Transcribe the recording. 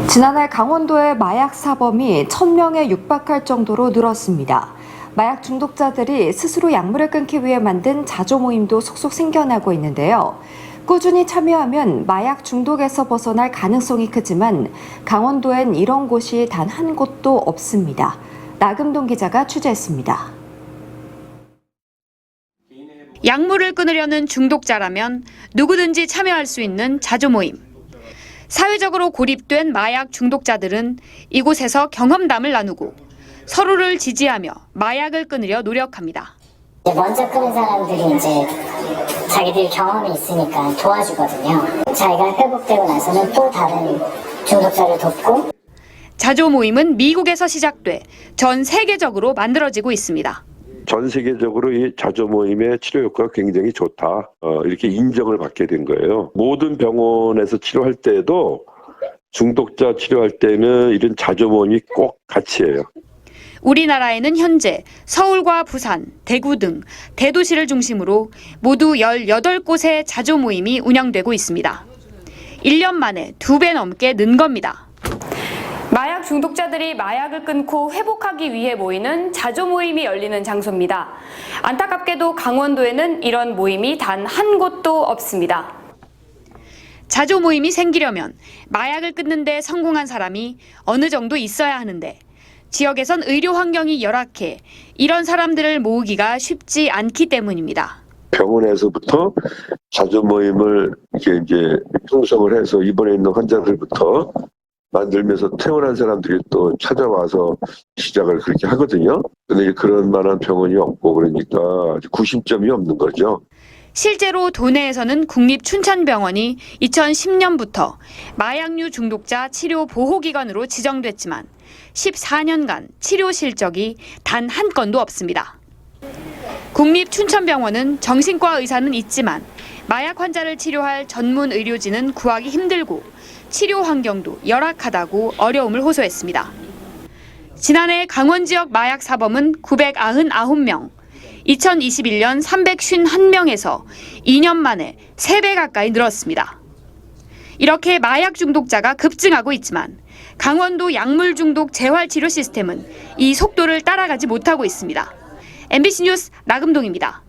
지난해 강원도의 마약 사범이 1,000명에 육박할 정도로 늘었습니다. 마약 중독자들이 스스로 약물을 끊기 위해 만든 자조 모임도 속속 생겨나고 있는데요. 꾸준히 참여하면 마약 중독에서 벗어날 가능성이 크지만 강원도엔 이런 곳이 단 한 곳도 없습니다. 나금동 기자가 취재했습니다. 약물을 끊으려는 중독자라면 누구든지 참여할 수 있는 자조 모임. 사회적으로 고립된 마약 중독자들은 이곳에서 경험담을 나누고 서로를 지지하며 마약을 끊으려 노력합니다. 먼저 끊은 사람들이 이제 자기들 경험이 있으니까 도와주거든요. 자기가 회복되고 나서는 또 다른 중독자를 돕고. 자조 모임은 미국에서 시작돼 전 세계적으로 만들어지고 있습니다. 전 세계적으로 이 자조 모임의 치료 효과가 굉장히 좋다. 이렇게 인정을 받게 된 거예요. 모든 병원에서 치료할 때도 중독자 치료할 때는 이런 자조 모임이 꼭 같이 해요. 우리나라에는 현재 서울과 부산, 대구 등 대도시를 중심으로 모두 18곳의 자조 모임이 운영되고 있습니다. 1년 만에 2배 넘게 는 겁니다. 마약 중독자들이 마약을 끊고 회복하기 위해 모이는 자조 모임이 열리는 장소입니다. 안타깝게도 강원도에는 이런 모임이 단 한 곳도 없습니다. 자조 모임이 생기려면 마약을 끊는 데 성공한 사람이 어느 정도 있어야 하는데 지역에선 의료 환경이 열악해 이런 사람들을 모으기가 쉽지 않기 때문입니다. 병원에서부터 자조 모임을 이제 형성을 해서 입원해 있는 환자들부터 만들면서 퇴원한 사람들이 또 찾아와서 시작을 그렇게 하거든요. 근데 그런 만한 병원이 없고 그러니까 구심점이 없는 거죠. 실제로 도내에서는 국립춘천병원이 2010년부터 마약류 중독자 치료 보호기관으로 지정됐지만 14년간 치료 실적이 단 한 건도 없습니다. 국립춘천병원은 정신과 의사는 있지만 마약 환자를 치료할 전문 의료진은 구하기 힘들고 치료 환경도 열악하다고 어려움을 호소했습니다. 지난해 강원 지역 마약 사범은 999명, 2021년 351명에서 2년 만에 3배 가까이 늘었습니다. 이렇게 마약 중독자가 급증하고 있지만 강원도 약물 중독 재활치료 시스템은 이 속도를 따라가지 못하고 있습니다. MBC 뉴스 나금동입니다.